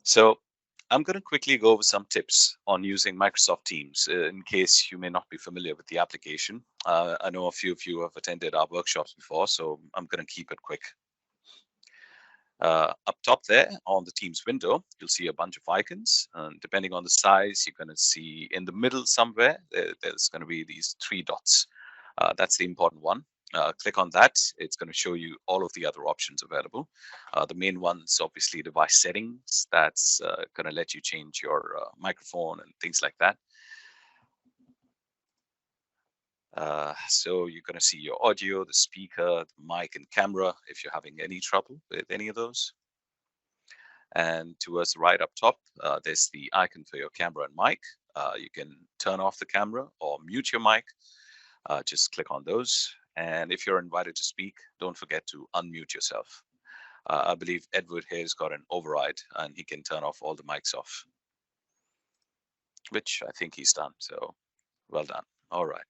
So I'm going to quickly go over some tips on using Microsoft Teams in case you may not be familiar with the application. I know a few of you have attended our workshops before, so I'm going to keep it quick. Up top there on the Teams window, you'll see a bunch of icons. And depending on the size, you're going to see in the middle somewhere, there's going to be these three dots. That's the important one. Click on that. It's going to show you all of the other options available. The main one's obviously device settings. That's going to let you change your microphone and things like that. So you're going to see your audio, the speaker, the mic, and camera if you're having any trouble with any of those. And towards the right up top, there's the icon for your camera and mic. You can turn off the camera or mute your mic. Just click on those. And if you're invited to speak, don't forget to unmute yourself. I believe Edward here has got an override and he can turn off all the mics off, which I think he's done. So well done. All right.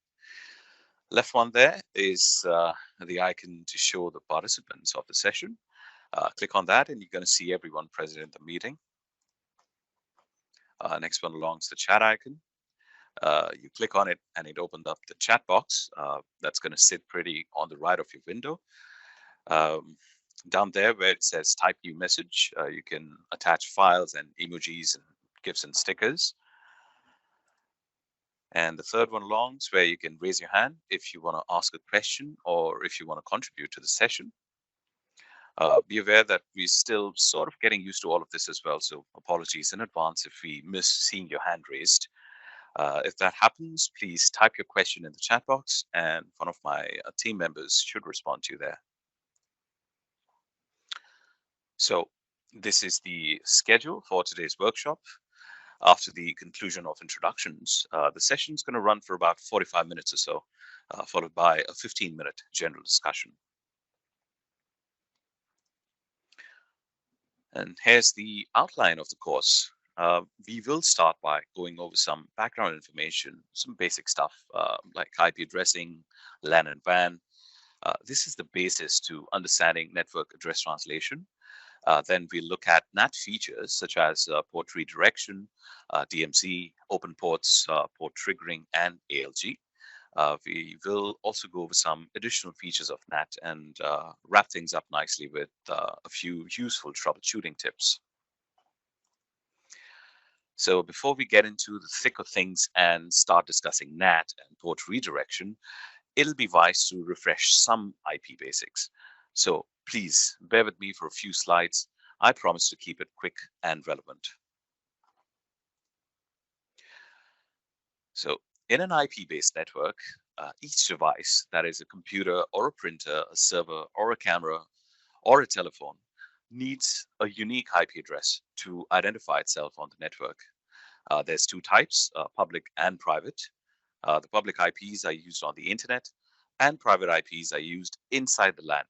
Left one there is the icon to show the participants of the session. Click on that and you're going to see everyone present in the meeting. Next one along is the chat icon. You click on it and it opened up the chat box. That's going to sit pretty on the right of your window. Down there where it says type new message, you can attach files and emojis and GIFs and stickers. And the third one along is where you can raise your hand if you want to ask a question or if you want to contribute to the session. Be aware that we're still sort of getting used to all of this as well. So apologies in advance if we miss seeing your hand raised. If that happens, please type your question in the chat box and one of my team members should respond to you there. So this is the schedule for today's workshop. After the conclusion of introductions, the session is going to run for about 45 minutes or so, followed by a 15-minute general discussion. And here's the outline of the course. We will start by going over some background information, some basic stuff like IP addressing, LAN and WAN. This is the basis to understanding network address translation. Then we look at NAT features such as port redirection, DMZ, open ports, port triggering, and ALG. We will also go over some additional features of NAT and wrap things up nicely with a few useful troubleshooting tips. So before we get into the thick of things and start discussing NAT and port redirection, it'll be wise to refresh some IP basics. So please bear with me for a few slides. I promise to keep it quick and relevant. So in an IP-based network, each device, that is a computer or a printer, a server or a camera or a telephone, needs a unique IP address to identify itself on the network. There's two types, public and private. The public IPs are used on the internet and private IPs are used inside the LAN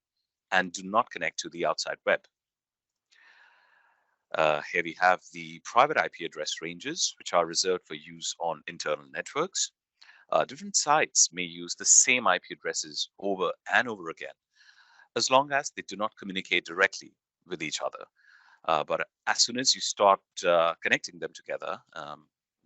and do not connect to the outside web. Here we have the private IP address ranges, which are reserved for use on internal networks. Different sites may use the same IP addresses over and over again, as long as they do not communicate directly with each other. But as soon as you start connecting them together,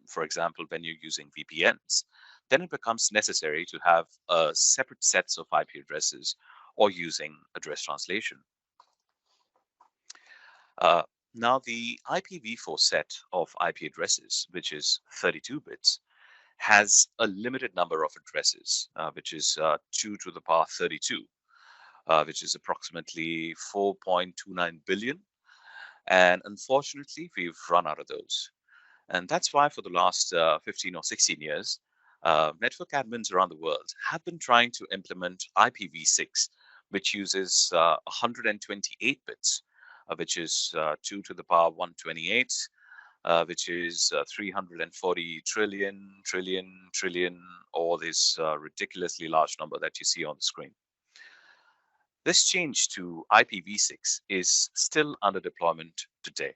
for example, when you're using VPNs, then it becomes necessary to have separate sets of IP addresses or using address translation. Now, the IPv4 set of IP addresses, which is 32 bits, has a limited number of addresses, which is 2 to the power 32, which is approximately 4.29 billion. And unfortunately, we've run out of those. And that's why for the last 15 or 16 years, network admins around the world have been trying to implement IPv6, which uses 128 bits, which is 2 to the power 128, which is 340 trillion, or this ridiculously large number that you see on the screen. This change to IPv6 is still under deployment today,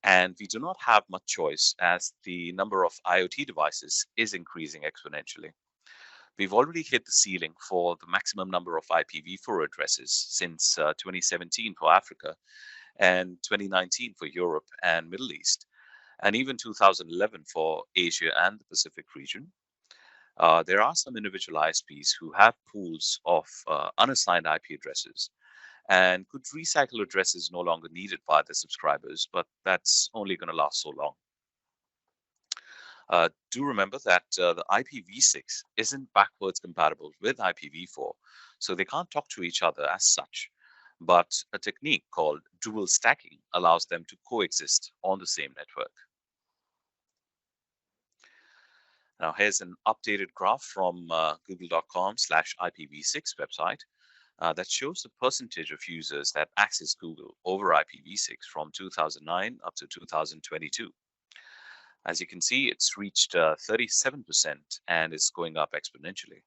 and we do not have much choice as the number of IoT devices is increasing exponentially. We've already hit the ceiling for the maximum number of IPv4 addresses since 2017 for Africa, and 2019 for Europe and Middle East, and even 2011 for Asia and the Pacific region. There are some individual ISPs who have pools of unassigned IP addresses and could recycle addresses no longer needed by the subscribers, but that's only going to last so long. Do remember that the IPv6 isn't backwards compatible with IPv4, so they can't talk to each other as such. But a technique called dual stacking allows them to coexist on the same network. Now, here's an updated graph from google.com/IPv6 website that shows the percentage of users that access Google over IPv6 from 2009 up to 2022. As you can see, it's reached 37% and is going up exponentially.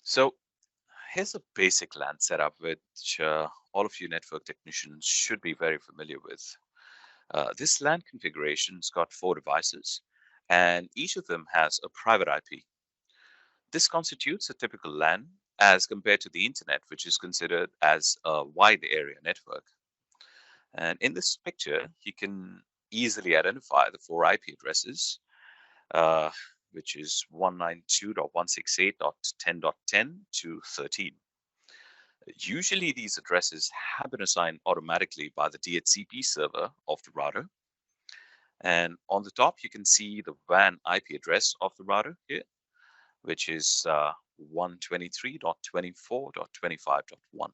So here's a basic LAN setup, which all of you network technicians should be very familiar with. This LAN configuration's got 4 devices, and each of them has a private IP. This constitutes a typical LAN as compared to the internet, which is considered as a wide area network. And in this picture, you can easily identify the 4 IP addresses, uh, which is 192.168.10.10 to 13. Usually these addresses have been assigned automatically by the DHCP server of the router. And on the top, you can see the WAN IP address of the router here, which is 123.24.25.1.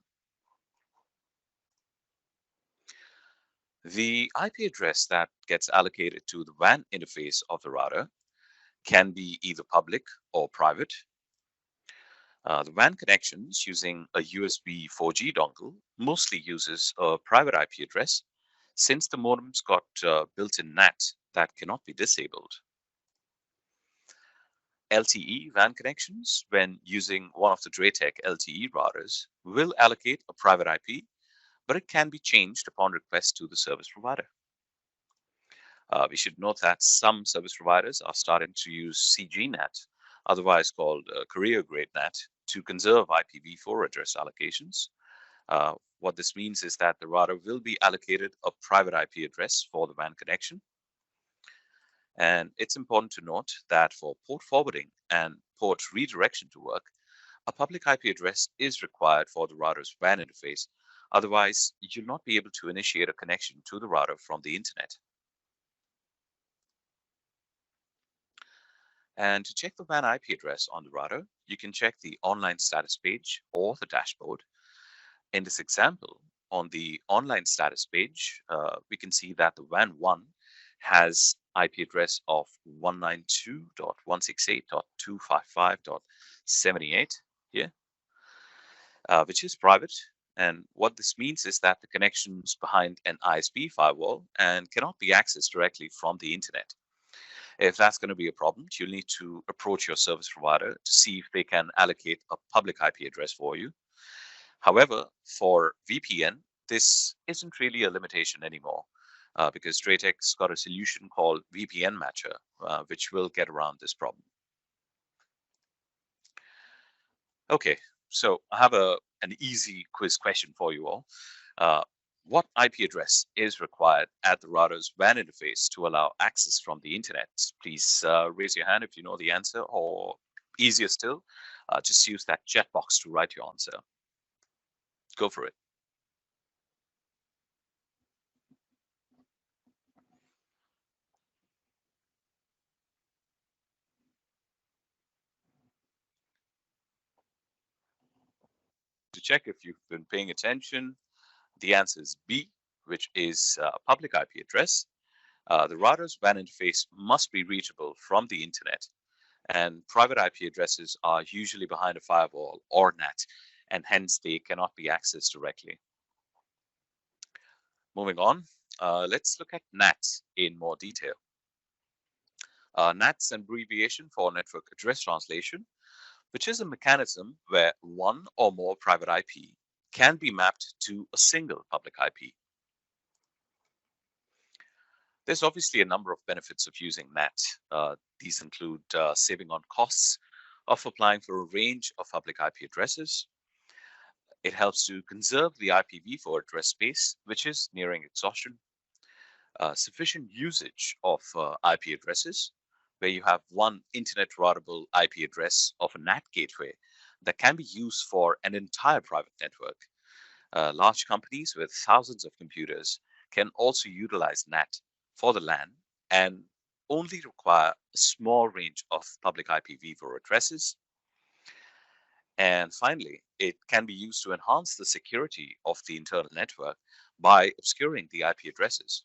The IP address that gets allocated to the WAN interface of the router can be either public or private. The WAN connections using a USB 4G dongle mostly uses a private IP address since the modem's got built-in NAT that cannot be disabled. LTE WAN connections, when using one of the DrayTek LTE routers, will allocate a private IP, but it can be changed upon request to the service provider. We should note that some service providers are starting to use CGNAT, otherwise called carrier grade NAT, to conserve IPv4 address allocations. What this means is that the router will be allocated a private IP address for the WAN connection. And it's important to note that for port forwarding and port redirection to work, a public IP address is required for the router's WAN interface. Otherwise, you'll not be able to initiate a connection to the router from the internet. And to check the WAN IP address on the router, you can check the online status page or the dashboard. In this example, on the online status page, we can see that the WAN1 has IP address of 192.168.255.78 here, which is private. And what this means is that the connection's behind an ISP firewall and cannot be accessed directly from the internet. If that's going to be a problem, you'll need to approach your service provider to see if they can allocate a public IP address for you. However, for VPN, this isn't really a limitation anymore because DrayTek's got a solution called VPN Matcher, which will get around this problem. Okay, so I have an easy quiz question for you all. What IP address is required at the router's WAN interface to allow access from the internet? Please raise your hand if you know the answer, or easier still, just use that chat box to write your answer. Go for it. To check if you've been paying attention, the answer is B, which is a public IP address. The router's WAN interface must be reachable from the internet, and private IP addresses are usually behind a firewall or NAT, and hence they cannot be accessed directly. Moving on, let's look at NAT in more detail. NAT's an abbreviation for Network Address Translation, which is a mechanism where one or more private IP can be mapped to a single public IP. There's obviously a number of benefits of using NAT. These include saving on costs of applying for a range of public IP addresses. It helps to conserve the IPv4 address space, which is nearing exhaustion. Sufficient usage of IP addresses, where you have one internet routable IP address of a NAT gateway that can be used for an entire private network. Large companies with thousands of computers can also utilize NAT for the LAN and only require a small range of public IPv4 addresses. And finally, it can be used to enhance the security of the internal network by obscuring the IP addresses.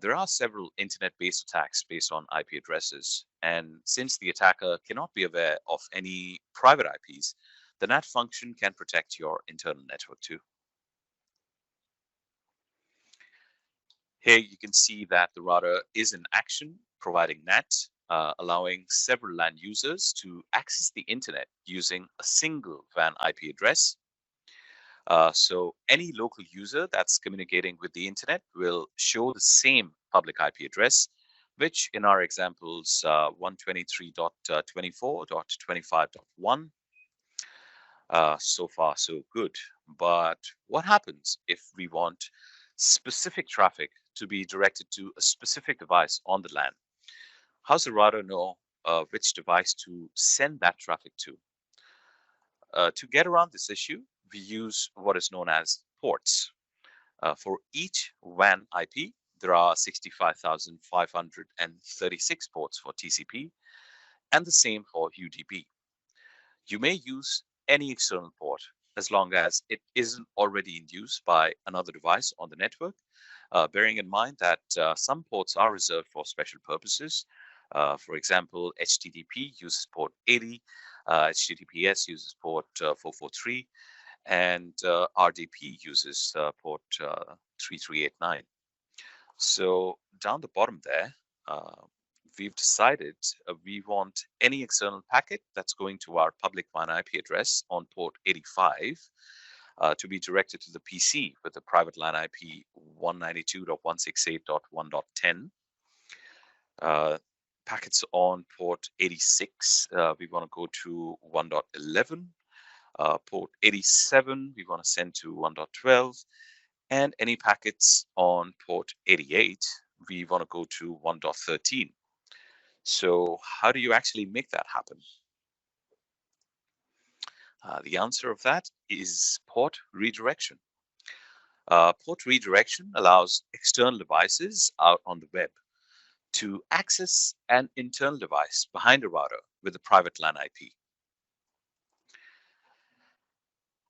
There are several internet-based attacks based on IP addresses, and since the attacker cannot be aware of any private IPs, the NAT function can protect your internal network too. Here you can see that the router is in action, providing NAT, allowing several LAN users to access the internet using a single WAN IP address. So any local user that's communicating with the internet will show the same public IP address, which in our examples 123.24.25.1. So far, so good. But what happens if we want specific traffic to be directed to a specific device on the LAN? How's the router know which device to send that traffic to? To get around this issue, we use what is known as ports. For each WAN IP, there are 65,536 ports for TCP and the same for UDP. You may use any external port as long as it isn't already in use by another device on the network, bearing in mind that some ports are reserved for special purposes. For example, HTTP uses port 80, HTTPS uses port 443, and RDP uses port 3389. So down the bottom there, we've decided we want any external packet that's going to our public WAN IP address on port 85 to be directed to the PC with the private LAN IP 192.168.1.10. Packets on port 86, we want to go to 1.11. Port 87, we want to send to 1.12. And any packets on port 88, we want to go to 1.13. So how do you actually make that happen? The answer of that is port redirection. Port redirection allows external devices out on the web to access an internal device behind a router with a private LAN IP.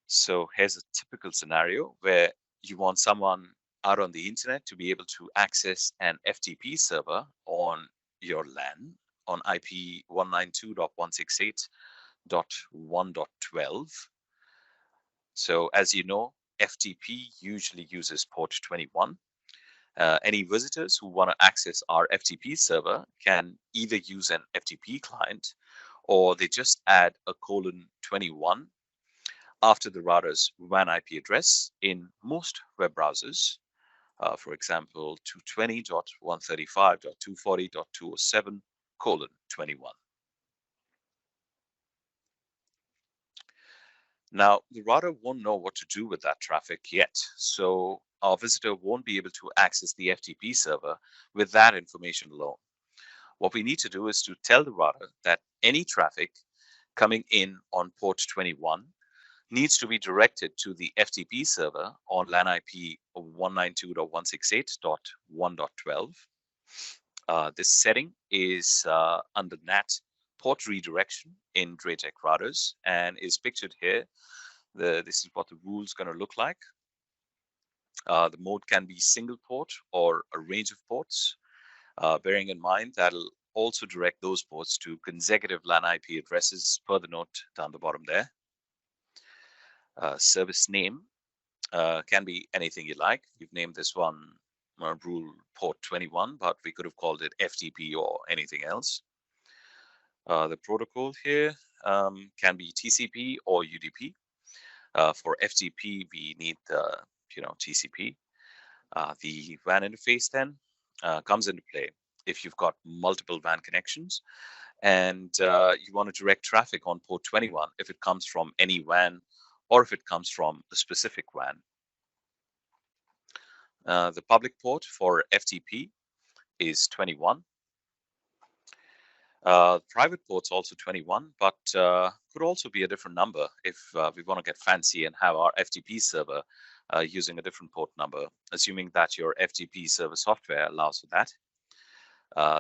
So here's a typical scenario where you want someone out on the internet to be able to access an FTP server on your LAN on IP 192.168.1.12. So as you know, FTP usually uses port 21. Any visitors who want to access our FTP server can either use an FTP client or they just add a :21 after the router's WAN IP address in most web browsers. For example, 220.135.240.207:21. Now, the router won't know what to do with that traffic yet, so our visitor won't be able to access the FTP server with that information alone. What we need to do is to tell the router that any traffic coming in on port 21 needs to be directed to the FTP server on LAN IP 192.168.1.12. This setting is under NAT port redirection in DrayTek routers and is pictured here. This is what the rule is going to look like. The mode can be single port or a range of ports, bearing in mind that'll also direct those ports to consecutive LAN IP addresses per the note down the bottom there. Service name can be anything you like. We've named this one rule port 21, but we could have called it FTP or anything else. The protocol here can be TCP or UDP. For FTP, we need the TCP. The WAN interface then comes into play if you've got multiple WAN connections and you want to direct traffic on port 21 if it comes from any WAN or if it comes from a specific WAN. The public port for FTP is 21. Private port's also 21, but could also be a different number if we want to get fancy and have our FTP server using a different port number, assuming that your FTP server software allows for that.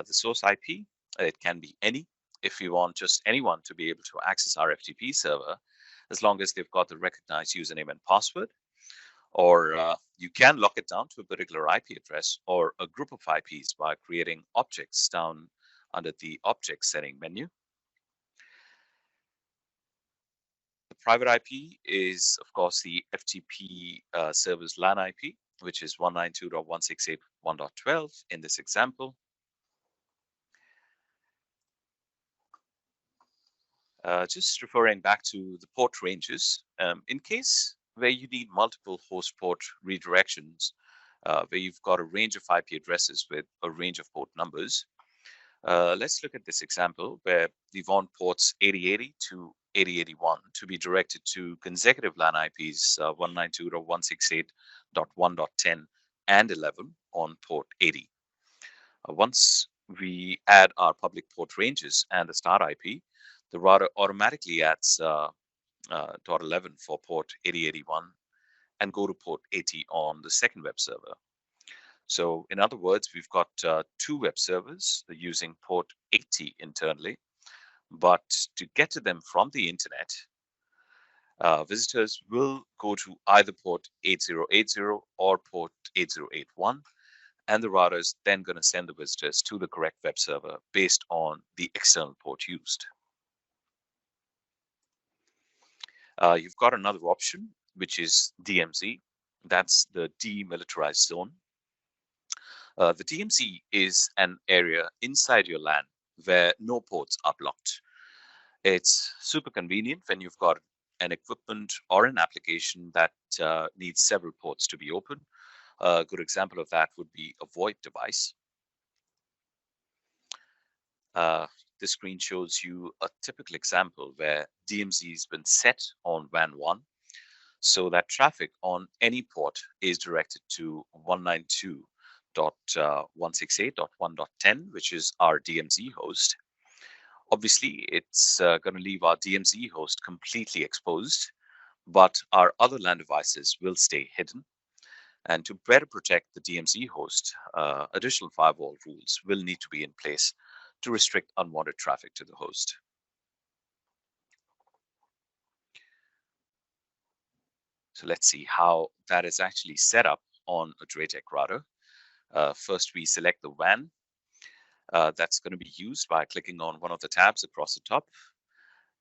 The source IP, it can be any. If you want just anyone to be able to access our FTP server, as long as they've got the recognized username and password, or you can lock it down to a particular IP address or a group of IPs by creating objects down under the object setting menu. The private IP is, of course, the FTP server's LAN IP, which is 192.168.1.12 in this example. Just referring back to the port ranges, in case where you need multiple host port redirections, where you've got a range of IP addresses with a range of port numbers, let's look at this example where we want ports 8080 to 8081 to be directed to consecutive LAN IPs 192.168.1.10 and 11 on port 80. Once we add our public port ranges and the start IP, the router automatically adds .11 for port 8081 and go to port 80 on the second web server. So in other words, we've got two web servers using port 80 internally, but to get to them from the internet, visitors will go to either port 8080 or port 8081, and the router is then going to send the visitors to the correct web server based on the external port used. You've got another option, which is DMZ. That's the demilitarized zone. The DMZ is an area inside your LAN where no ports are blocked. It's super convenient when you've got an equipment or an application that needs several ports to be open. A good example of that would be a VoIP device. This screen shows you a typical example where DMZ has been set on WAN 1 so that traffic on any port is directed to 192.168.1.10, which is our DMZ host. Obviously, it's going to leave our DMZ host completely exposed, but our other LAN devices will stay hidden. And to better protect the DMZ host, additional firewall rules will need to be in place to restrict unwanted traffic to the host. So let's see how that is actually set up on a DrayTek router. First, we select the WAN that's going to be used by clicking on one of the tabs across the top.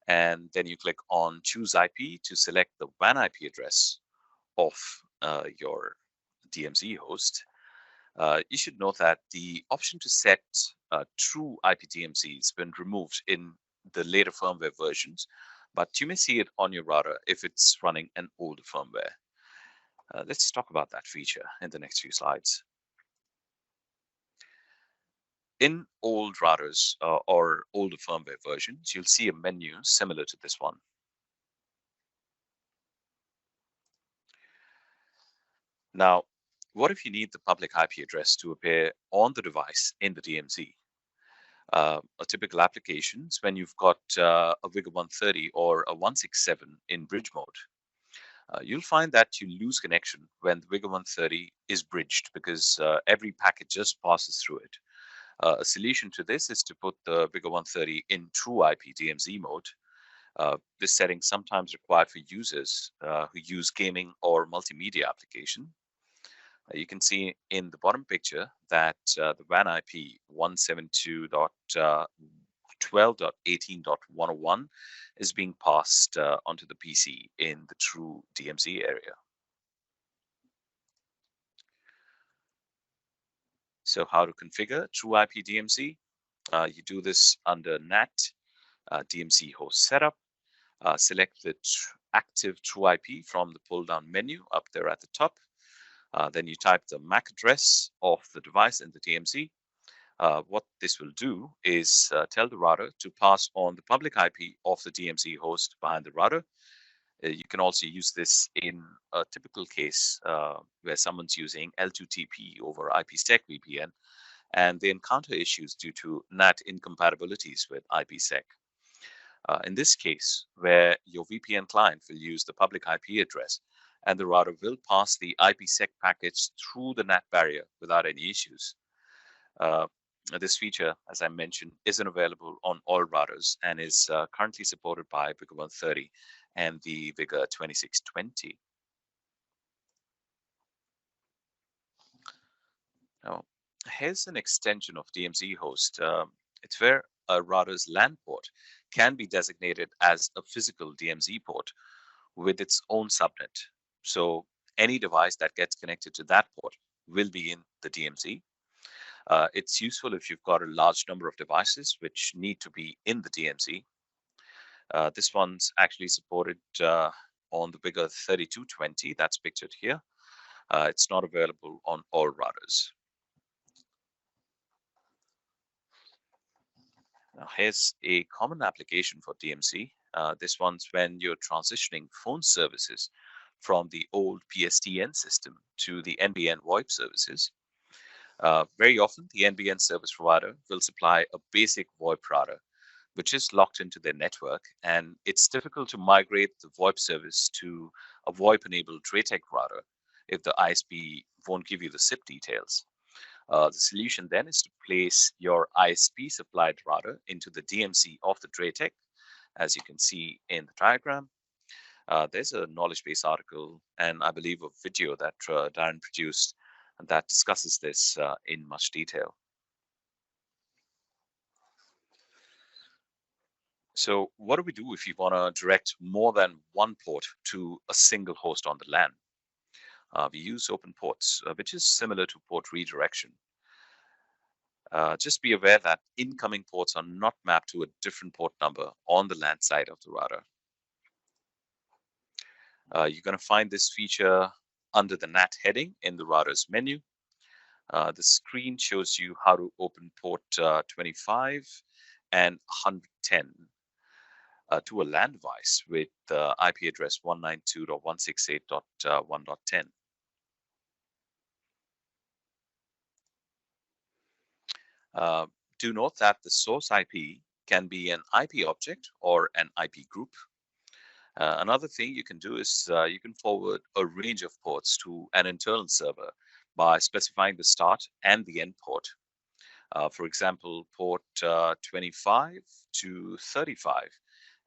And then you click on Choose IP to select the WAN IP address of your DMZ host. You should note that the option to set true IP DMZ has been removed in the later firmware versions, but you may see it on your router if it's running an older firmware. Let's talk about that feature in the next few slides. In old routers or older firmware versions, you'll see a menu similar to this one. Now, what if you need the public IP address to appear on the device in the DMZ? A typical application is when you've got a WIGA 130 or a 167 in bridge mode. You'll find that you lose connection when the WIGA 130 is bridged because every packet just passes through it. A solution to this is to put the WIGA 130 in true IP DMZ mode. This setting is sometimes required for users who use gaming or multimedia application. You can see in the bottom picture that the WAN IP 172.12.18.101 is being passed onto the PC in the true DMZ area. So how to configure true IP DMZ? You do this under NAT, DMZ host setup. Select the active true IP from the pull-down menu up there at the top. Then you type the MAC address of the device in the DMZ. What this will do is tell the router to pass on the public IP of the DMZ host behind the router. You can also use this in a typical case where someone's using L2TP over IPsec VPN and they encounter issues due to NAT incompatibilities with IPsec. In this case, where your VPN client will use the public IP address and the router will pass the IPsec packets through the NAT barrier without any issues. Uh, this feature, as I mentioned, isn't available on all routers and is currently supported by Vigor 130 and the Vigor 2620. Now, here's an extension of DMZ host. It's where a router's LAN port can be designated as a physical DMZ port with its own subnet. So any device that gets connected to that port will be in the DMZ. It's useful if you've got a large number of devices which need to be in the DMZ. This one's actually supported on the bigger 3220 that's pictured here. It's not available on all routers. Now, here's a common application for DMZ. This one's when you're transitioning phone services from the old PSTN system to the NBN VoIP services. Very often, the NBN service provider will supply a basic VoIP router, which is locked into their network, and it's difficult to migrate the VoIP service to a VoIP-enabled DrayTek router if the ISP won't give you the SIP details. The solution then is to place your ISP supplied router into the DMZ of the DrayTek, as you can see in the diagram. There's a knowledge base article and I believe a video that Darren produced that discusses this in much detail. So what do we do if you want to direct more than one port to a single host on the LAN? We use open ports, which is similar to port redirection. Just be aware that incoming ports are not mapped to a different port number on the LAN side of the router. You're going to find this feature under the NAT heading in the router's menu. The screen shows you how to open port 25 and 110 to a LAN device with IP address 192.168.1.10. Do note that the source IP can be an IP object or an IP group. Another thing you can do is you can forward a range of ports to an internal server by specifying the start and the end port. For example, port 25 to 35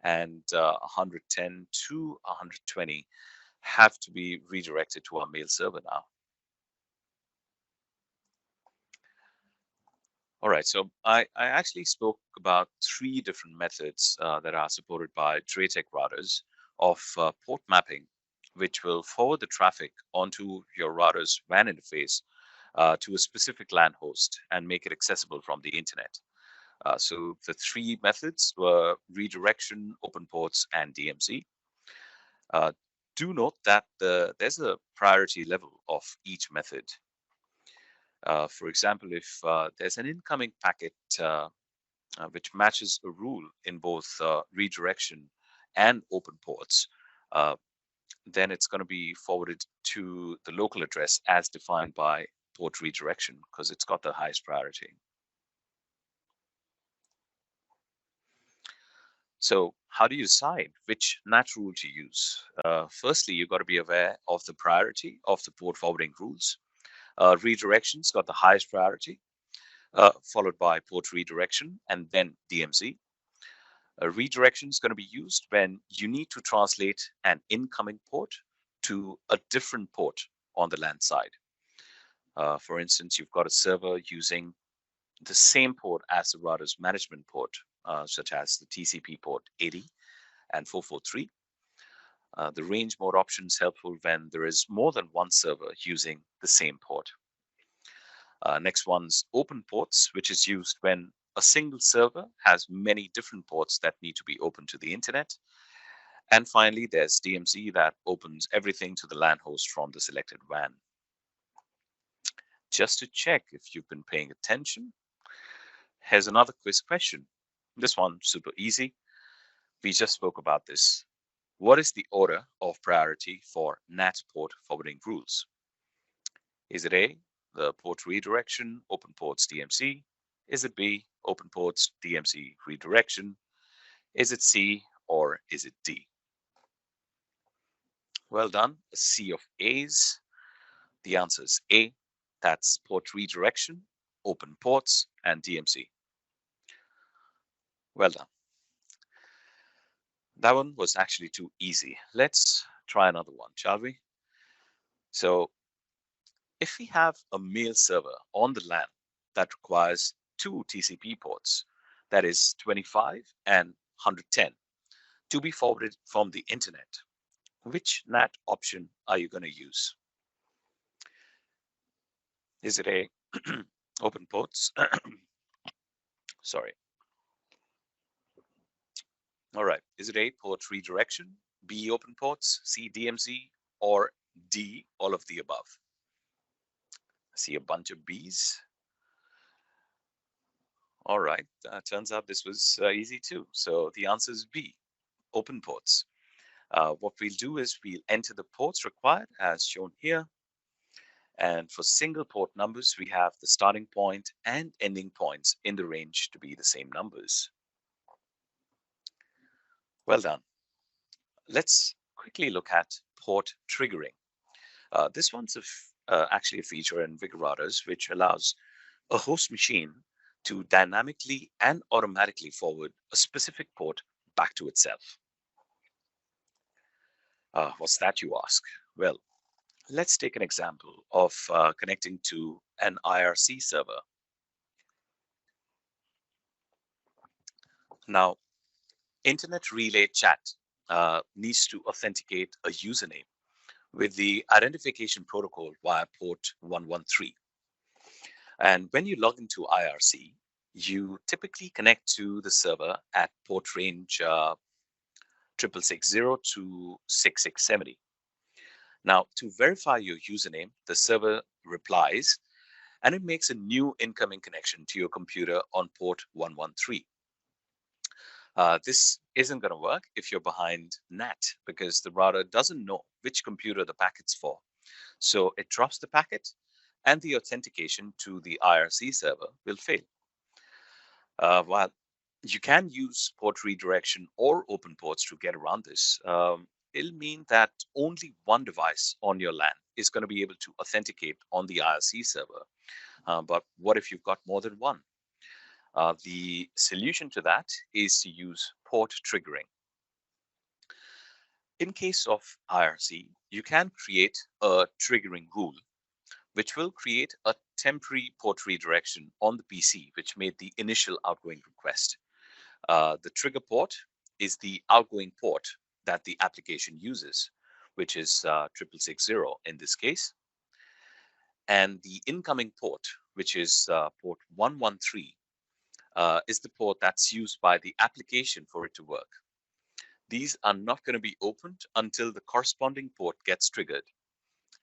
and 110 to 120 have to be redirected to our mail server now. All right, so I actually spoke about 3 different methods that are supported by DrayTek routers of port mapping, which will forward the traffic onto your router's WAN interface to a specific LAN host and make it accessible from the internet. So the 3 methods were redirection, open ports, and DMZ. Do note that there's a priority level of each method. For example, if there's an incoming packet which matches a rule in both redirection and open ports, then it's going to be forwarded to the local address as defined by port redirection because it's got the highest priority. So how do you decide which NAT rule to use? Firstly, you've got to be aware of the priority of the port forwarding rules. Redirection's got the highest priority, followed by port redirection and then DMZ. Redirection is going to be used when you need to translate an incoming port to a different port on the LAN side. For instance, you've got a server using the same port as the router's management port, such as the TCP port 80 and 443. The range mode option is helpful when there is more than one server using the same port. Next one's open ports, which is used when a single server has many different ports that need to be open to the internet. And finally, there's DMZ that opens everything to the LAN host from the selected WAN. Just to check if you've been paying attention, here's another quiz question. This one, super easy. We just spoke about this. What is the order of priority for NAT port forwarding rules? Is it A, the port redirection, open ports DMC? Is it B, open ports DMC redirection? Is it C, or is it D? Well done. A sea of A's. The answer is A. That's port redirection, open ports, and DMC. Well done. That one was actually too easy. Let's try another one, shall we? So if we have a mail server on the LAN that requires two TCP ports, that is 25 and 110, to be forwarded from the internet, which NAT option are you going to use? Is it A, open ports? Sorry. All right. Is it A, port redirection, B, open ports, C, DMZ, or D, all of the above? I see a bunch of B's. All right. Turns out this was easy too. So the answer is B, open ports. What we'll do is we'll enter the ports required as shown here. And for single port numbers, we have the starting point and ending points in the range to be the same numbers. Well done. Let's quickly look at port triggering. This one's actually a feature in Vigor routers which allows a host machine to dynamically and automatically forward a specific port back to itself. What's that, you ask? Well, let's take an example of connecting to an IRC server. Now, Internet Relay Chat needs to authenticate a username with the identification protocol via port 113. And when you log into IRC, you typically connect to the server at port range 6660 to 6670. Now, to verify your username, the server replies and it makes a new incoming connection to your computer on port 113. This isn't going to work if you're behind NAT because the router doesn't know which computer the packet's for. So it drops the packet and the authentication to the IRC server will fail. While you can use port redirection or open ports to get around this, it'll mean that only one device on your LAN is going to be able to authenticate on the IRC server. But what if you've got more than one? The solution to that is to use port triggering. In case of IRC, you can create a triggering rule, which will create a temporary port redirection on the PC, which made the initial outgoing request. The trigger port is the outgoing port that the application uses, which is 6660 in this case. And the incoming port, which is port 113, is the port that's used by the application for it to work. These are not going to be opened until the corresponding port gets triggered,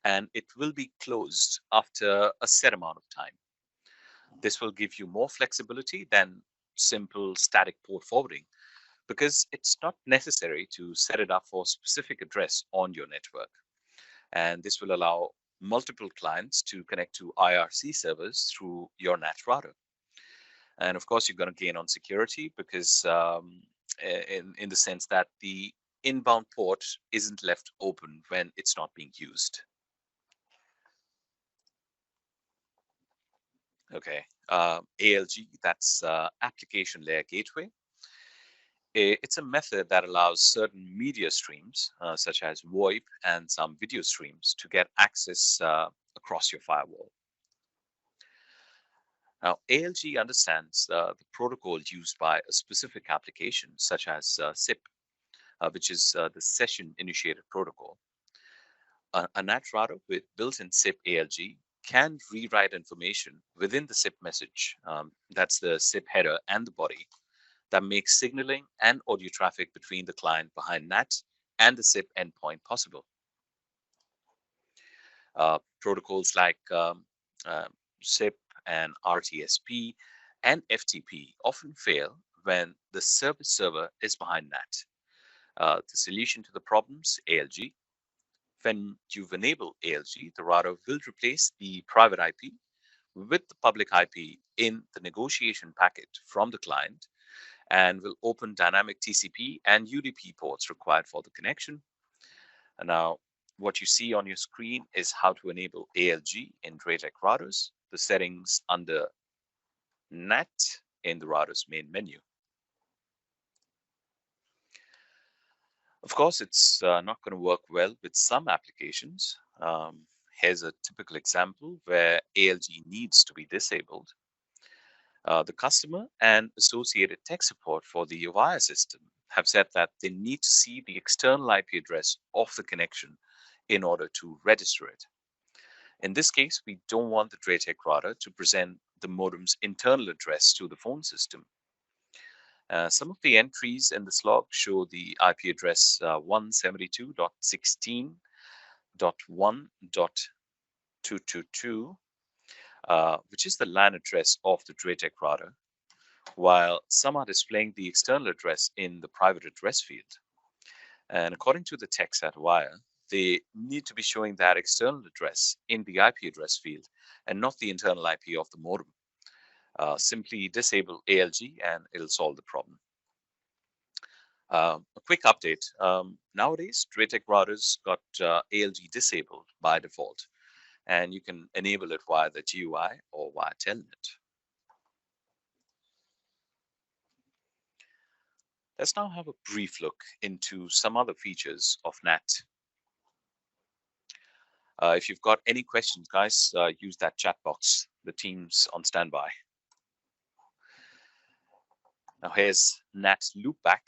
and it will be closed after a set amount of time. This will give you more flexibility than simple static port forwarding because it's not necessary to set it up for a specific address on your network. And this will allow multiple clients to connect to IRC servers through your NAT router. And of course, you're going to gain on security because in the sense that the inbound port isn't left open when it's not being used. Okay, ALG, that's application layer gateway. It's a method that allows certain media streams, such as VoIP and some video streams, to get access across your firewall. Now, ALG understands the protocol used by a specific application, such as SIP, which is the session initiated protocol. A NAT router with built-in SIP ALG can rewrite information within the SIP message. That's the SIP header and the body that makes signaling and audio traffic between the client behind NAT and the SIP endpoint possible. Protocols like SIP and RTSP and FTP often fail when the service server is behind NAT. The solution to the problems, ALG. When you've enabled ALG, the router will replace the private IP with the public IP in the negotiation packet from the client and will open dynamic TCP and UDP ports required for the connection. And now, what you see on your screen is how to enable ALG in DrayTek routers, the settings under NAT in the router's main menu. Of course, it's not going to work well with some applications. Here's a typical example where ALG needs to be disabled. The customer and associated tech support for the Avaya system have said that they need to see the external IP address of the connection in order to register it. In this case, we don't want the DrayTek router to present the modem's internal address to the phone system. Some of the entries in this log show the IP address 172.16.1.222, which is the LAN address of the DrayTek router, while some are displaying the external address in the private address field. And according to the techs at Avaya, they need to be showing that external address in the IP address field and not the internal IP of the modem. Simply disable ALG and it'll solve the problem. A quick update. Nowadays, DrayTek routers got ALG disabled by default, and you can enable it via the GUI or via Telnet. Let's now have a brief look into some other features of NAT. If you've got any questions, guys, use that chat box. The team's on standby. Now here's NAT loopback.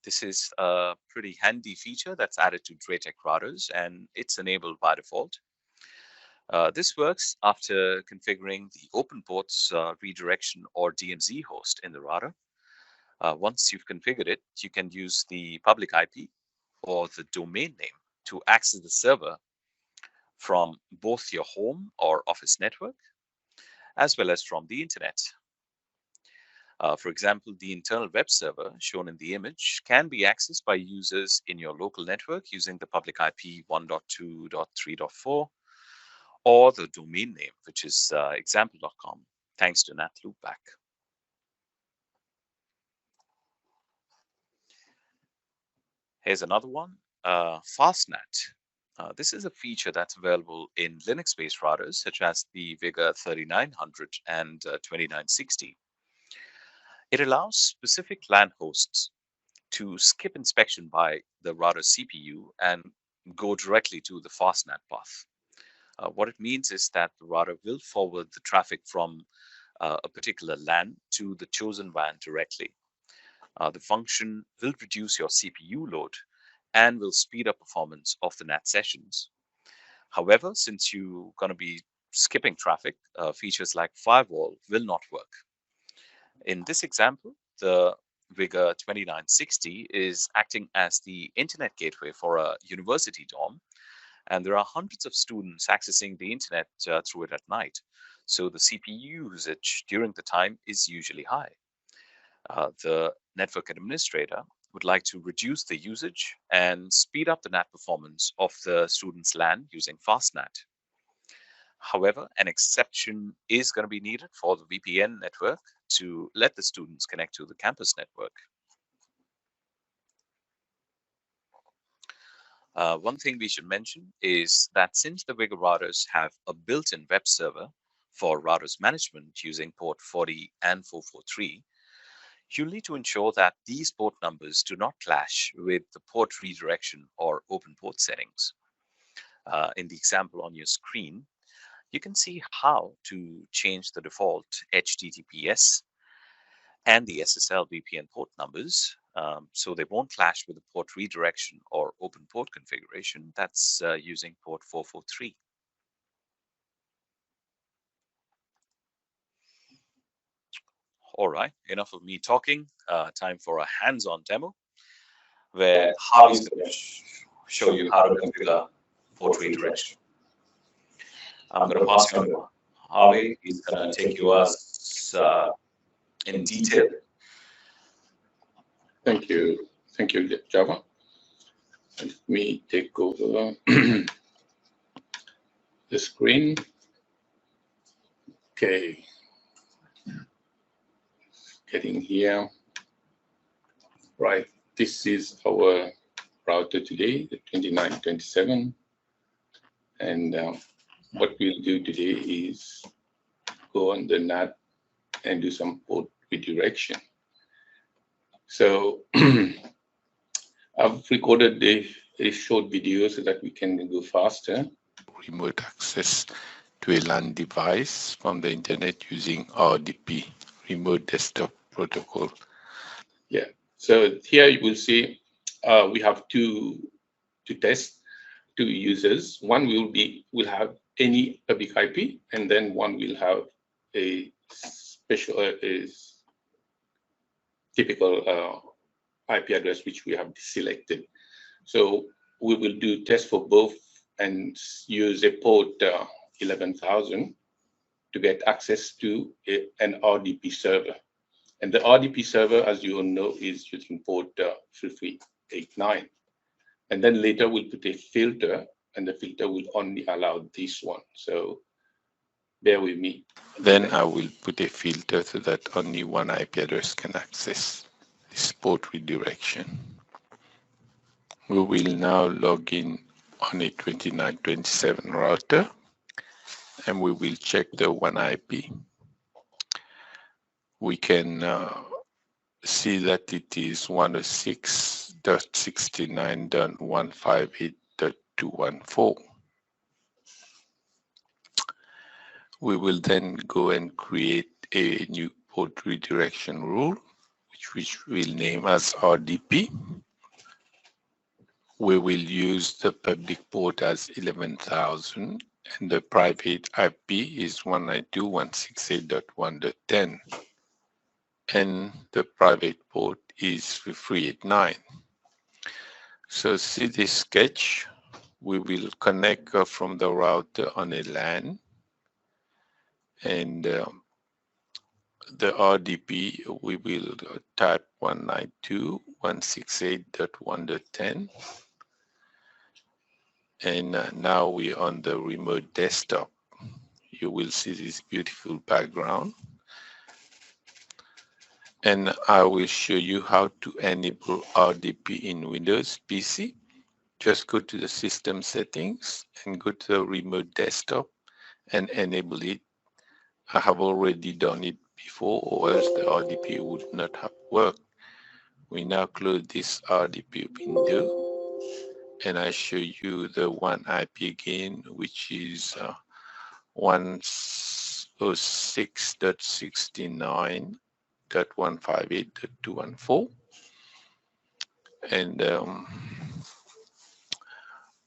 This is a pretty handy feature that's added to DrayTek routers, and it's enabled by default. This works after configuring the open ports redirection or DMZ host in the router. Once you've configured it, you can use the public IP or the domain name to access the server from both your home or office network, as well as from the internet. For example, the internal web server shown in the image can be accessed by users in your local network using the public IP 1.2.3.4 or the domain name, which is example.com, thanks to NAT loopback. Here's another one, FastNAT. This is a feature that's available in Linux-based routers such as the Vigor 3900 and 2960. It allows specific LAN hosts to skip inspection by the router CPU and go directly to the FastNAT path. What it means is that the router will forward the traffic from a particular LAN to the chosen WAN directly. The function will reduce your CPU load and will speed up performance of the NAT sessions. However, since you're going to be skipping traffic, features like firewall will not work. In this example, the Vigor 2960 is acting as the internet gateway for a university dorm, and there are hundreds of students accessing the internet through it at night. So the CPU usage during the time is usually high. The network administrator would like to reduce the usage and speed up the NAT performance of the student's LAN using FastNAT. However, an exception is going to be needed for the VPN network to let the students connect to the campus network. One thing we should mention is that since the Vigor routers have a built-in web server for routers management using port 40 and 443, you'll need to ensure that these port numbers do not clash with the port redirection or open port settings. In the example on your screen, you can see how to change the default HTTPS and the SSL VPN port numbers so they won't clash with the port redirection or open port configuration that's using port 443. All right, enough of me talking. Time for a hands-on demo where Harvey's going to show you how to configure port redirection. I'm going to pass you on to Harvey. He's going to take you us in detail. Thank you, Java. Let me take over the screen. Okay, getting here. Right, this is our router today, the 2927. And what we'll do today is go on the NAT and do some port redirection. So I've recorded a short video so that we can go faster. Remote access to a LAN device from the internet using RDP, Remote Desktop Protocol. Yeah, so here you will see we have two tests, two users. One will have any public IP, and then one will have a special, typical IP address which we have selected. So we will do tests for both and use a port 11,000 to get access to an RDP server. And the RDP server, as you all know, is using port 3389. And then later we'll put a filter, and the filter will only allow this one. So bear with me. Then I will put a filter so that only one IP address can access this port redirection. We will now log in on a 2927 router, and we will check the one IP. We can see that it is 106.69.158.214. We will then go and create a new port redirection rule, which we'll name as RDP. We will use the public port as 11,000, and the private IP is 192.168.1.10, and the private port is 3389. So see this sketch. We will connect from the router on a LAN, and the RDP, we will type 192.168.1.10. And now we're on the remote desktop. You will see this beautiful background. And I will show you how to enable RDP in Windows PC. Just go to the system settings and go to the remote desktop and enable it. I have already done it before, or else the RDP would not have worked. We now close this RDP window, and I show you the one IP again, which is 106.69.158.214. And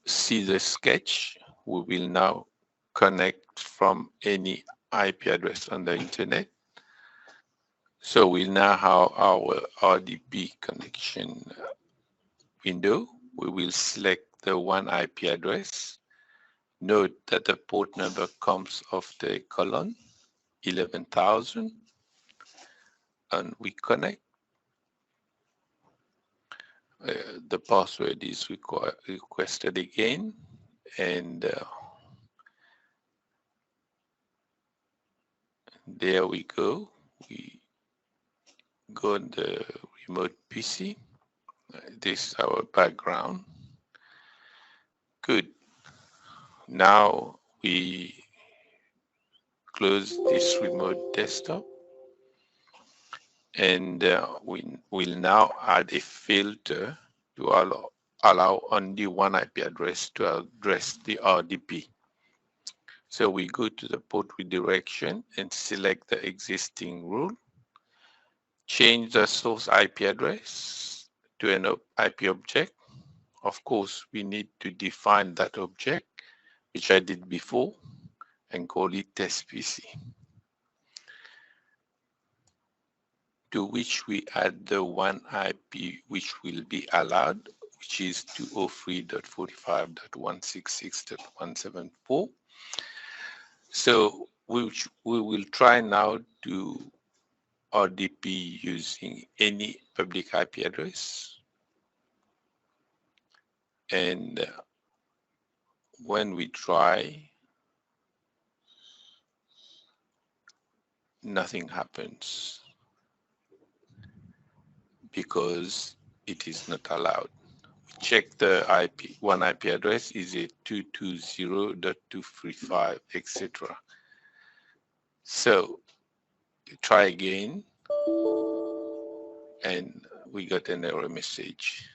see the sketch. We will now connect from any IP address on the internet. So we now have our RDP connection window. We will select the one IP address. Note that the port number comes after a colon, 11,000, and we connect. The password is requested again, and there we go. We go on the remote PC. This is our background. Good. Now we close this remote desktop, and we will now add a filter to allow only one IP address to address the RDP. So we go to the port redirection and select the existing rule. Change the source IP address to an IP object. Of course, we need to define that object, which I did before, and call it test PC, to which we add the one IP which will be allowed, which is 203.45.166.174. So we will try now to RDP using any public IP address. And when we try, nothing happens because it is not allowed. Check the IP. One IP address is a 220.235, etc. So try again, and we got an error message.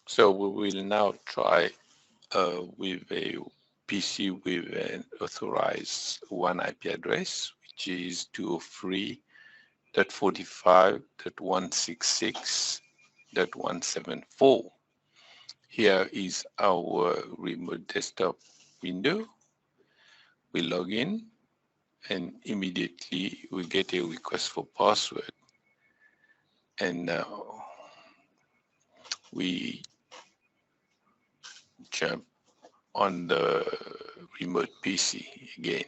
So we will now try with a PC with an authorized one IP address, which is 203.166.174. Here is our remote desktop window. We log in, and immediately we get a request for password. And now we jump on the remote PC again,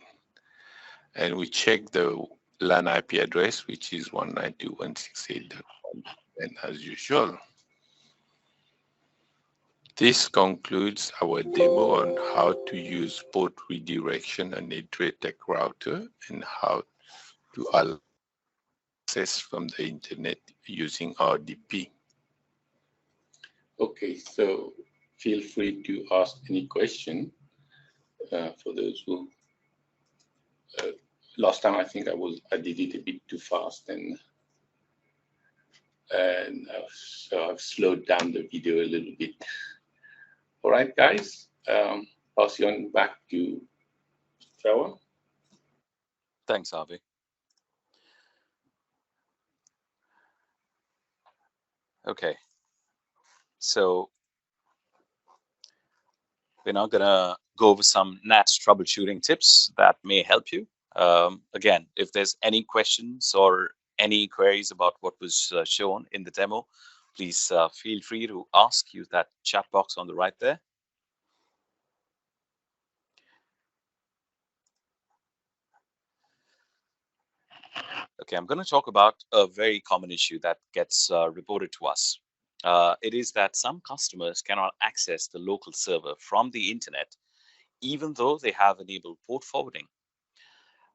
and we check the LAN IP address, which is 192.168.1, and as usual. This concludes our demo on how to use port redirection on a DrayTek router and how to allow access from the internet using RDP. Okay, so feel free to ask any question for those who. Last time I think I did it a bit too fast, and so I've slowed down the video a little bit. All right, guys, pass you on back to Trevor. Thanks, Harvey. Okay, so we're now gonna go over some NAT troubleshooting tips that may help you. Again, if there's any questions or any queries about what was shown in the demo, please feel free to ask. Use that chat box on the right there. Okay, I'm going to talk about a very common issue that gets reported to us. It is that some customers cannot access the local server from the internet, even though they have enabled port forwarding.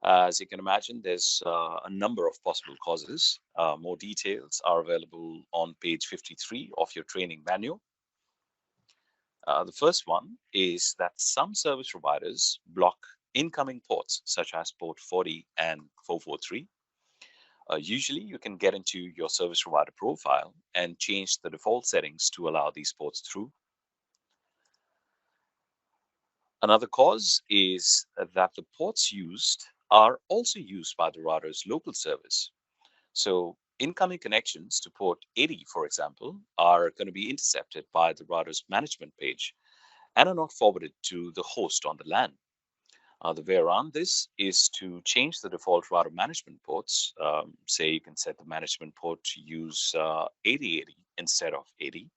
As you can imagine, there's a number of possible causes. More details are available on page 53 of your training manual. The first one is that some service providers block incoming ports, such as port 40 and 443. Usually, you can get into your service provider profile and change the default settings to allow these ports through. Another cause is that the ports used are also used by the router's local service. So incoming connections to port 80, for example, are going to be intercepted by the router's management page and are not forwarded to the host on the LAN. The way around this is to change the default router management ports. Say you can set the management port to use 8080 instead of 80.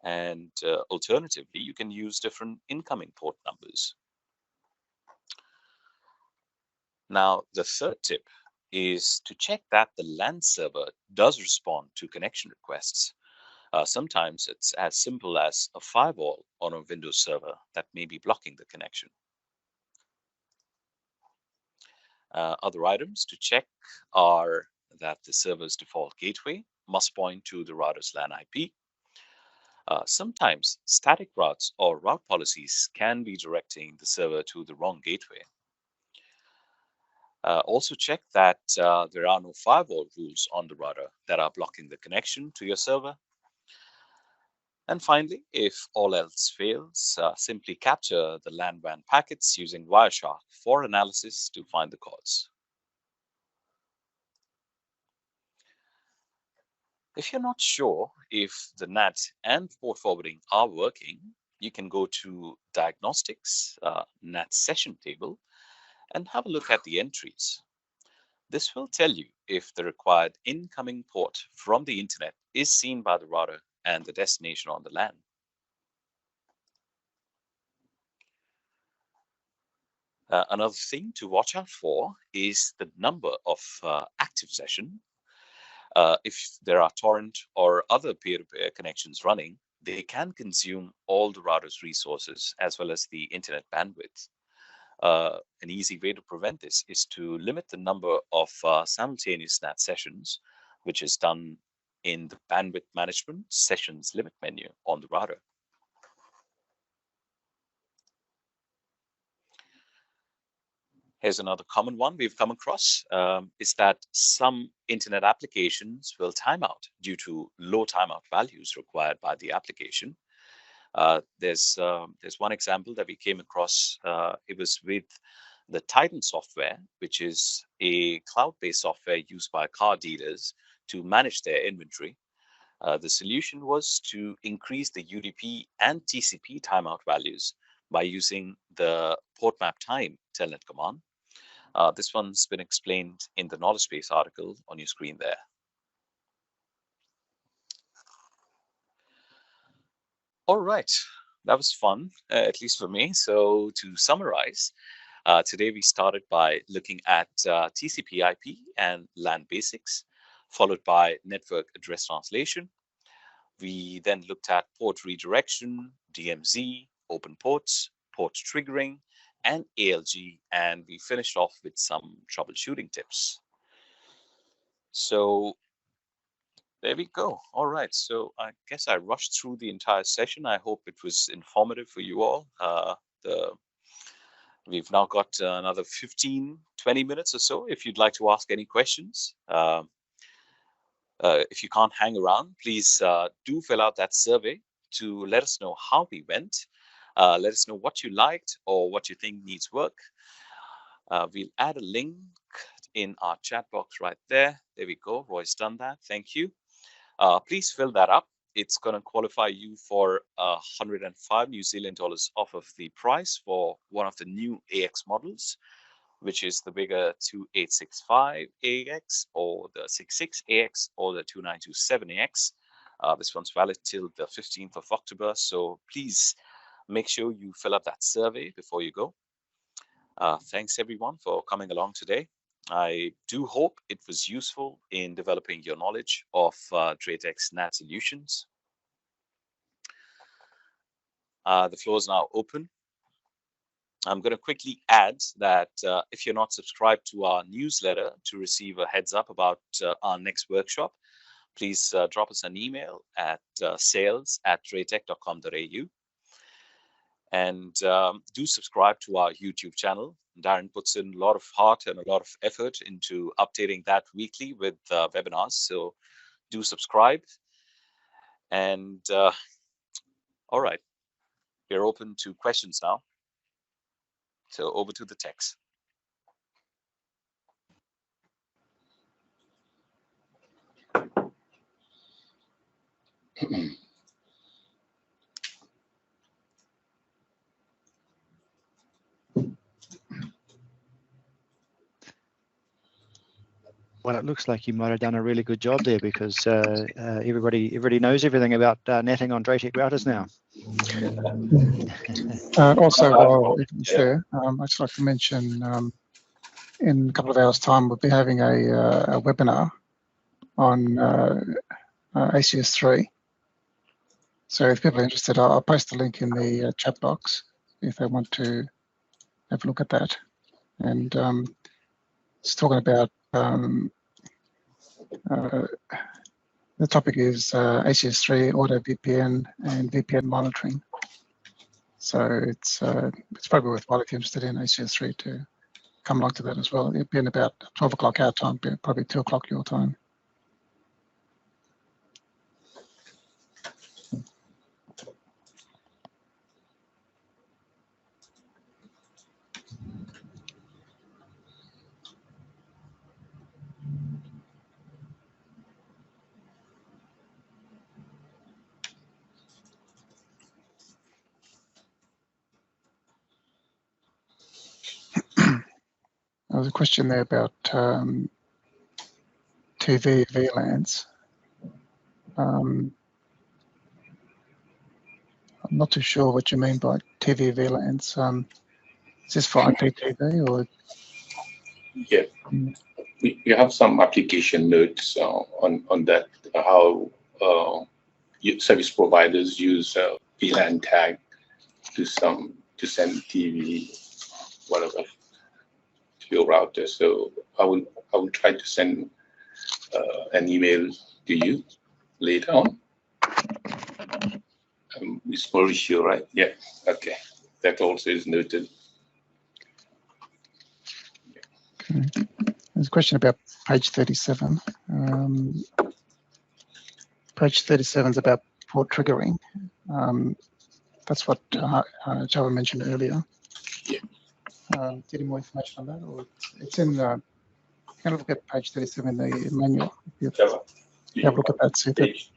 And alternatively, you can use different incoming port numbers. Now, the third tip is to check that the LAN server does respond to connection requests. Sometimes it's as simple as a firewall on a Windows server that may be blocking the connection. Other items to check are that the server's default gateway must point to the router's LAN IP. Sometimes static routes or route policies can be directing the server to the wrong gateway. Also check that there are no firewall rules on the router that are blocking the connection to your server. And finally, if all else fails, simply capture the LAN WAN packets using Wireshark for analysis to find the cause. If you're not sure if the NAT and port forwarding are working, you can go to Diagnostics, NAT Session Table, and have a look at the entries. This will tell you if the required incoming port from the internet is seen by the router and the destination on the LAN. Another thing to watch out for is the number of active session. If there are torrent or other peer-to-peer connections running, they can consume all the router's resources as well as the internet bandwidth. An easy way to prevent this is to limit the number of simultaneous NAT sessions, which is done in the bandwidth management sessions limit menu on the router. Here's another common one we've come across, is that some internet applications will time out due to low timeout values required by the application. There's one example that we came across. It was with the Titan software, which is a cloud-based software used by car dealers to manage their inventory. The solution was to increase the UDP and TCP timeout values by using the port map time telnet command. This one's been explained in the knowledge base article on your screen there. All right, that was fun, at least for me. So to summarize, today we started by looking at TCP IP and LAN basics, followed by network address translation. We then looked at port redirection, DMZ, open ports, port triggering, and ALG, and we finished off with some troubleshooting tips. So there we go. All right, so I guess I rushed through the entire session. I hope it was informative for you all. We've now got another 15, 20 minutes or so if you'd like to ask any questions. If you can't hang around, please do fill out that survey to let us know how we went. Let us know what you liked or what you think needs work. We'll add a link in our chat box right there. There we go. Roy's done that. Thank you. Please fill that up. It's going to qualify you for 105 New Zealand dollars off of the price for one of the new AX models, which is the bigger 2865 AX or the 66 AX or the 2927 AX. This one's valid till the 15th of October. So please make sure you fill up that survey before you go. Thanks everyone for coming along today. I do hope it was useful in developing your knowledge of DrayTek's NAT solutions. The floor is now open. I'm going to quickly add that if you're not subscribed to our newsletter to receive a heads up about our next workshop, please drop us an email at sales@draytek.com.au. And do subscribe to our YouTube channel. Darren puts in a lot of heart and a lot of effort into updating that weekly with webinars. So do subscribe. And all right, we're open to questions now. So over to the text. Well, it looks like you might have done a really good job there because everybody knows everything about netting on DrayTek routers now. Also, while it's there, I'd just like to mention in a couple of hours' time, we'll be having a webinar on ACS3. So if people are interested, I'll post the link in the chat box if they want to have a look at that. And it's talking about the topic is ACS3, auto VPN, and VPN monitoring. So it's probably worthwhile if you're interested in ACS3 to come along to that as well. It'll be in about 12 o'clock our time, probably 2 o'clock your time. There was a question there about TV VLANs. I'm not too sure what you mean by TV VLANs. Is this for IPTV or? Yeah. we have some application notes on that, how service providers use VLAN tag to send TV, whatever, to your router. So I will try to send an email to you later on. It's Mauricio, right? Yeah. Okay. That also is noted. Okay. There's a question about page 37. Page 37 is about port triggering. That's what Java mentioned earlier. Yeah. Do you need more information on that? Or it's in the, you can look at page 37 in the manual. Java. Have a look at that, see if Page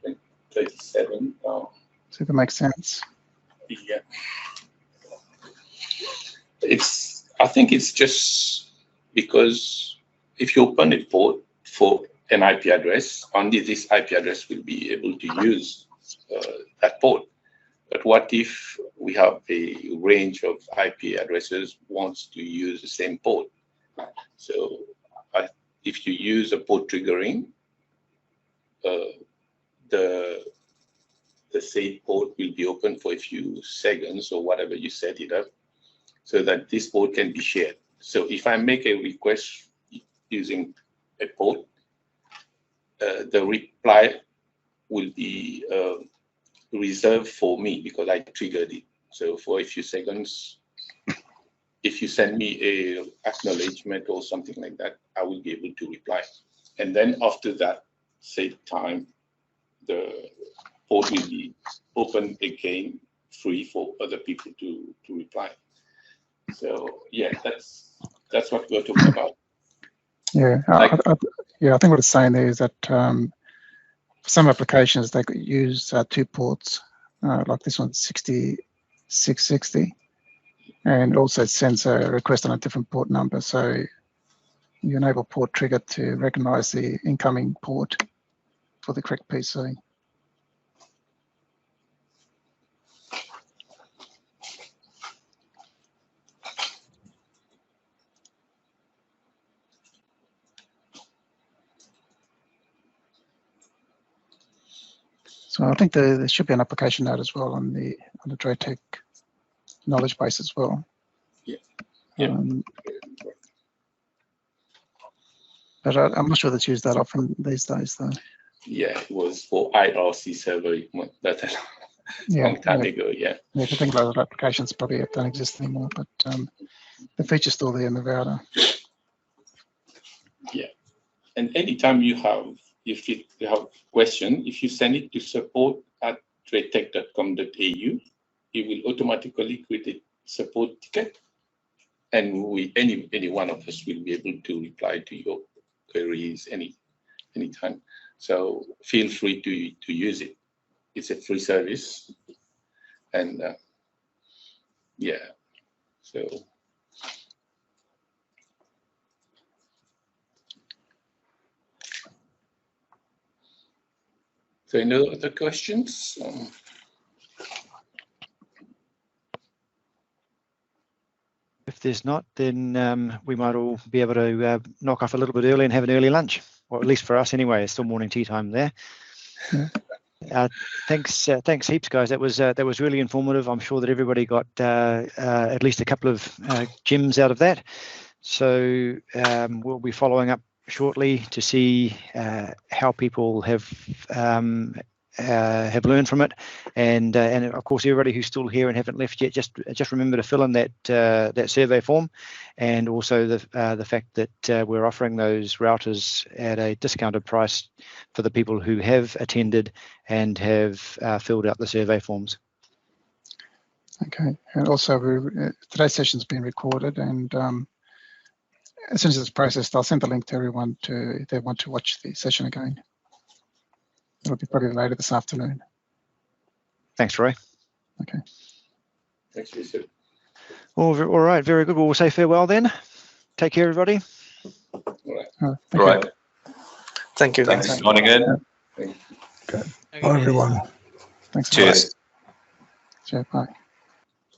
37. see if it makes sense. Yeah. I think it's just because if you open a port for an IP address, only this IP address will be able to use that port. But what if we have a range of IP addresses wants to use the same port? So if you use a port triggering, the said port will be open for a few seconds or whatever you set it up, so that this port can be shared. So if I make a request using a port, the reply will be reserved for me because I triggered it. So for a few seconds, if you send me a acknowledgement or something like that, I will be able to reply. And then after that said time, the port will be open again, free for other people to reply. So yeah, that's what we're talking about. Yeah, I think what it's saying there is that for some applications they could use 2 ports, like this one's 6660, and also it sends a request on a different port number. So you enable port trigger to recognize the incoming port for the correct PC. So I think there should be an application note as well on the DrayTek knowledge base as well. Yeah. Yeah. But I'm not sure that's used that often these days, though. Yeah, it was for IRC server that long time ago. Yeah. Yeah, if you think about other applications, probably don't exist anymore. But the feature's still there in the router. Yeah, and anytime you have question, if you send it to support@draytek.com.au, it will automatically create a support ticket, and any one of us will be able to reply to your queries anytime. So feel free to use it. It's a free service, and yeah, so. So any other questions? If there's not, then we might all be able to knock off a little bit early and have an early lunch, or at least for us anyway. It's still morning tea time there. Thanks heaps, guys. That was really informative. I'm sure that everybody got at least a couple of gems out of that. So we'll be following up shortly to see how people have learned from it, and of course everybody who's still here and haven't left yet, just remember to fill in that survey form, and also the fact that we're offering those routers at a discounted price for the people who have attended and have filled out the survey forms. Okay, and also today's session's been recorded, and as soon as it's processed, I'll send the link to everyone if they want to watch the session again. It'll be probably later this afternoon. Thanks, Roy. Okay. Thanks, Lisa. All right, very good. We'll say farewell then. Take care, everybody. All right. All Right. Thank you. Thanks for joining in. Bye, everyone. Thanks. Cheers. Bye. Bye.